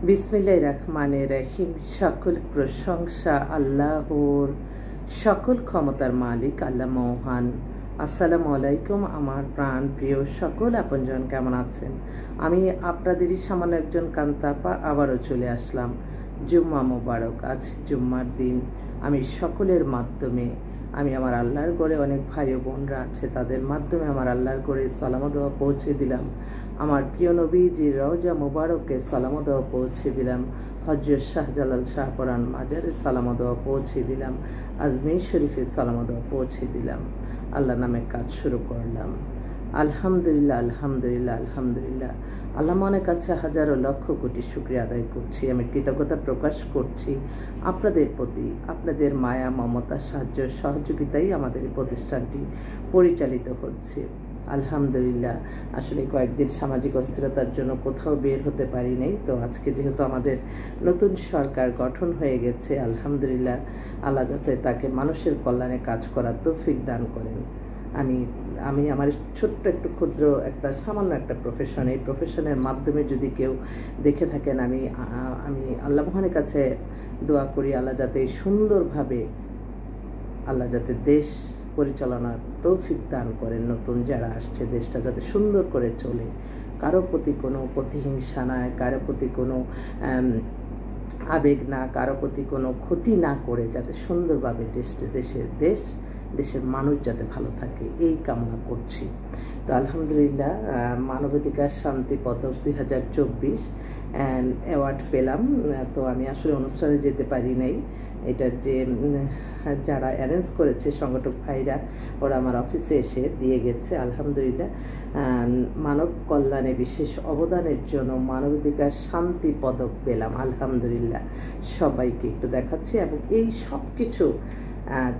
বিসমিল্লাহির রহমানির রহিম। সকল প্রশংসা আল্লাহর, সকল ক্ষমতার মালিক আল্লাহ মহান। আসসালামু আলাইকুম আমার প্রাণ প্রিয় সকল আপনজন, কেমন আছেন? আমি আপনাদেরই সামান্য একজন কান্তাপা আবারও চলে আসলাম। জুম্মা মোবারক। আজ জুম্মার দিন। আমি সকলের মাধ্যমে আমি আমার আল্লাহর ঘরে অনেক ভাই ও বোনরা আছে, তাদের মাধ্যমে আমার আল্লাহর ঘরে সালাম দোয়া পৌঁছে দিলাম। আমার প্রিয় নবীজি রওজা মুবারকে সালাম দোয়া পৌঁছে দিলাম। হযরত শাহজালাল শাহপরান মাজারে সালাম দোয়া পৌঁছে দিলাম। আজমির শরীফে সালাম দোয়া পৌঁছে দিলাম। আল্লাহ নামে কাজ শুরু করলাম। আলহামদুলিল্লাহ, আলহামদুলিল্লাহ, আলহামদুলিল্লাহ। আল্লাহ মনের কাছে হাজারো লক্ষ কোটি শুকরিয়া আদায় করছি। আমি কৃতজ্ঞতা প্রকাশ করছি আপনাদের প্রতি। আপনাদের মায়া, মমতা, সাহায্য, সহযোগিতাই আমাদের এই প্রতিষ্ঠানটি পরিচালিত হচ্ছে। আলহামদুলিল্লাহ। আসলে কয়েকদিন সামাজিক অস্থিরতার জন্য কোথাও বের হতে পারি নাই। তো আজকে যেহেতু আমাদের নতুন সরকার গঠন হয়ে গেছে, আলহামদুলিল্লাহ, আল্লাহ যাতে তাকে মানুষের কল্যাণে কাজ করার তৌফিক দান করেন। আমি আমার ছোট্ট একটু ক্ষুদ্র একটা সামান্য একটা প্রফেশন, এই প্রফেশনের মাধ্যমে যদি কেউ দেখে থাকেন, আমি আল্লাহ মহানের কাছে দোয়া করি আল্লাহ যাতে সুন্দরভাবে আল্লাহ যাতে দেশ পরিচালনার তৌফিক দান করেন। নতুন যারা আসছে, দেশটা যাতে সুন্দর করে চলে, কারো প্রতি কোনো প্রতিহিংসা নয়, কারো প্রতি কোনো আবেগ না, কারো প্রতি কোনো ক্ষতি না করে যাতে সুন্দরভাবে দেশের মানুষ যাতে ভালো থাকে, এই কামনা করছি। তো আলহামদুলিল্লাহ, মানবাধিকার শান্তি পদক 2024 অ্যাওয়ার্ড পেলাম। তো আমি আসলে অনুষ্ঠানে যেতে পারি নাই। এটার যে যারা অ্যারেঞ্জ করেছে সংগঠক ভাইরা, ওরা আমার অফিসে এসে দিয়ে গেছে। আলহামদুলিল্লাহ, মানব কল্যাণে বিশেষ অবদানের জন্য মানবাধিকার শান্তি পদক পেলাম। আলহামদুলিল্লাহ, সবাইকে একটু দেখাচ্ছি। এবং এই সব কিছু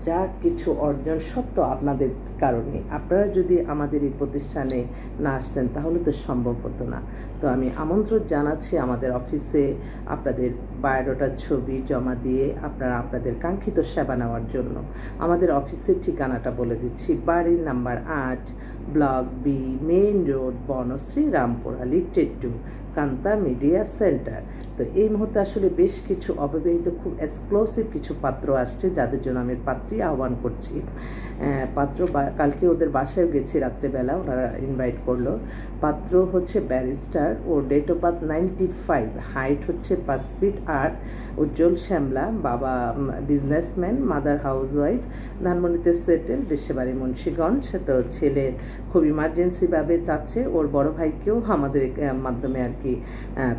যা কিছু অর্জন সব তো আপনাদের কারণে। আপনারা যদি আমাদের এই প্রতিষ্ঠানে না আসতেন তাহলে তো সম্ভব হতো না। তো আমি আমন্ত্রণ জানাচ্ছি আমাদের অফিসে আপনাদের বায়োডাটার ছবি জমা দিয়ে আপনারা আপনাদের কাঙ্ক্ষিত সেবা নেওয়ার জন্য। আমাদের অফিসের ঠিকানাটা বলে দিচ্ছি। বাড়ির number 8, block B, main road, Banasree, Rampura, lifted 2, Kanta media centre. তো এই মুহূর্তে আসলে বেশ কিছু অবিবাহিত খুব এক্সক্লুসিভ কিছু পাত্র আসছে, যাদের জন্য আমি পাত্রী আহ্বান করছি। পাত্র কালকে ওদের বাসায় গেছি রাত্রেবেলা, ওনারা ইনভাইট করলো। পাত্র হচ্ছে ব্যারিস্টার, ওর ডেট অফ বার্থ 95, হাইট হচ্ছে 5 ফিট 8, উজ্জ্বল শ্যামলা, বাবা বিজনেসম্যান, মাদার হাউসওয়াইফ, ধানমন্ডিতে সেটেল, দেশে বাড়ি মুন্সিগঞ্জ। তো ছেলে খুব ইমার্জেন্সিভাবে চাচ্ছে ওর বড় ভাইকেও আমাদের মাধ্যমে আর কি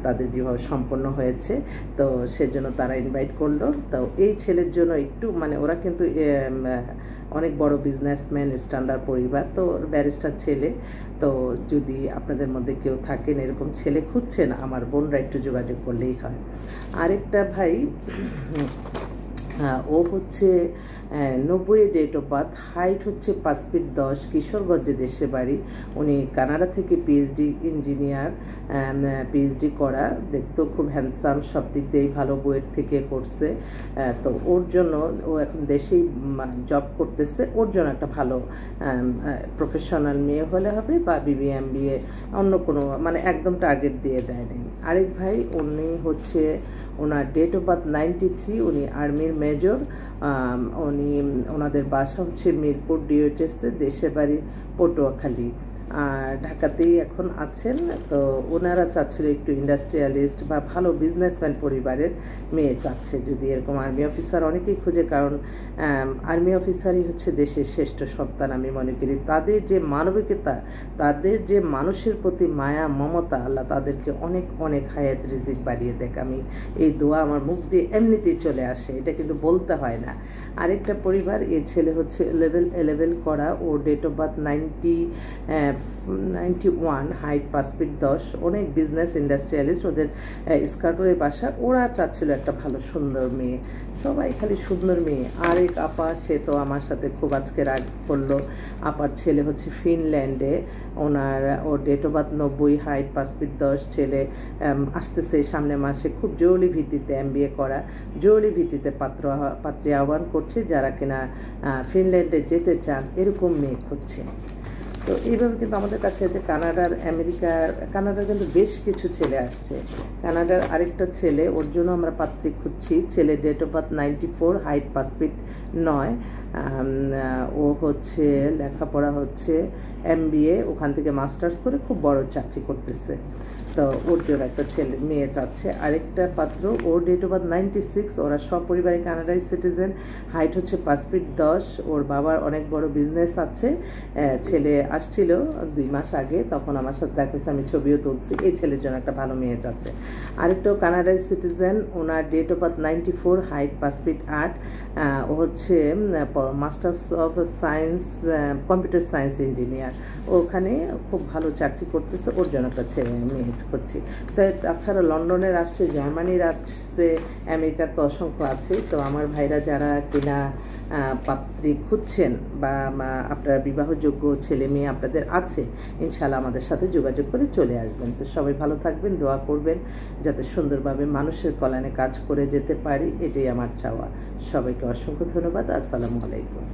তাদের বিবাহ সম্পন্ন হয়েছে। তো সেজন্য তারা ইনভাইট করলো। তো এই ছেলের জন্য একটু ওরা কিন্তু অনেক বড় বিজনেসম্যান, স্ট্যান্ডার্ড পরিবার, তো ব্যারিস্টার ছেলে। তো যদি আপনাদের মধ্যে কেউ থাকেন এরকম ছেলে খুঁজছেন, আমার বোনরা একটু যোগাযোগ করলেই হয়। আরেকটা ভাই, ও হচ্ছে 90 ডেট অফ বার্থ, হাইট হচ্ছে 5 ফিট 10, কিশোরগঞ্জে দেশে বাড়ি। উনি কানাডা থেকে পিএইচডি ইঞ্জিনিয়ার, পিএইচডি করা, দেখতেও খুব হ্যান্ডসাম, সব দিক দিয়েই ভালো, বইয়ের থেকে করছে। তো ওর জন্য, ও এখন দেশেই জব করতেছে, ওর জন্য একটা ভালো প্রফেশনাল মেয়ে হলে হবে, বা BBA অন্য কোনো একদম টার্গেট দিয়ে দেয় নাই। আরেক ভাই, উনি হচ্ছে ওনার ডেট অফ বার্থ 93, উনি আর্মির মেজর। ওনাদের বাসা হচ্ছে মিরপুর DHS-এ, দেশে বাড়ি পটুয়াখালী, ঢাকাতেই এখন আছেন। তো ওনারা চাচ্ছিল একটু ইন্ডাস্ট্রিয়ালিস্ট বা ভালো বিজনেসম্যান পরিবারের মেয়ে চাচ্ছে। যদি এরকম আর্মি অফিসার অনেকেই খুঁজে, কারণ আর্মি অফিসারই হচ্ছে দেশের শ্রেষ্ঠ সন্তান আমি মনে করি। তাদের যে মানবিকতা, তাদের যে মানুষের প্রতি মায়া, মমতা, আল্লাহ তাদেরকে অনেক অনেক হায়াত রিজিক বাড়িয়ে দেখ। আমি এই দোয়া আমার মুখ দিয়ে এমনিতেই চলে আসে, এটা কিন্তু বলতে হয় না। আরেকটা পরিবার, এই ছেলে হচ্ছে লেভেল করা, ওর date of birth 91, height 5 feet 10, অনেক বিজনেস ইন্ডাস্ট্রিয়ালিস্ট, ওদের স্কার্টরের বাসা। ওরা চাচ্ছিল একটা ভালো সুন্দর মেয়ে, সবাই খালি সুন্দর মেয়ে। আরেক আপা, সে তো আমার সাথে খুব আজকে রাগ করলো। আপার ছেলে হচ্ছে ফিনল্যান্ডে, ওর date of birth 90, height 5 feet 10, ছেলে আসতেছে সামনের মাসে, খুব জরুরি ভিত্তিতে MBA করা, জরুরি ভিত্তিতে পাত্রী আহ্বান করছে যারা কিনা ফিনল্যান্ডে যেতে চান, এরকম মেয়ে খুঁজছে। তো এইভাবে কিন্তু আমাদের কাছে যে কানাডার কানাডার কিন্তু বেশ কিছু ছেলে আসছে। কানাডার আরেকটা ছেলে, ওর জন্য আমরা পাত্রী খুঁজছি। ছেলে date of birth 94, height 5 feet 9। ও হচ্ছে লেখাপড়া হচ্ছে MBA, ওখান থেকে মাস্টার্স করে খুব বড় চাকরি করতেছে। তো ওর জন্য একটা মেয়ে চাচ্ছে। আরেকটা পাত্র, ওর ডেট অফ বার্থ 96, ওরা সপরিবারে কানাডায় সিটিজেন, হাইট হচ্ছে 5 ফিট 10। ওর বাবার অনেক বড় বিজনেস আছে। ছেলে আসছিল 2 মাস আগে, তখন আমার সাথে দেখা হয়েছে, আমি ছবিও তুলছি। এই ছেলের জন্য একটা ভালো মেয়ে চাচ্ছে। আরেকটাও কানাডায় সিটিজেন, ওনার date of birth 94, height 5 feet 8। ও হচ্ছে masters of science, computer science engineer. ওখানে খুব ভালো চাকরি করতেছে। ওর জন্য একটা ছেলে মেয়ে করছি। তো তাছাড়া লন্ডনের আসছে, জার্মানির আসছে, আমেরিকার তো অসংখ্য আছে। তো আমার ভাইরা যারা কিনা পাত্রী খুঁজছেন বা আপনারা বিবাহযোগ্য ছেলে মেয়ে আপনাদের আছে, ইনশাআল্লাহ আমাদের সাথে যোগাযোগ করে চলে আসবেন। তো সবাই ভালো থাকবেন, দোয়া করবেন যাতে সুন্দরভাবে মানুষের কল্যাণে কাজ করে যেতে পারি, এটাই আমার চাওয়া। সবাইকে অসংখ্য ধন্যবাদ। আসসালামু আলাইকুম।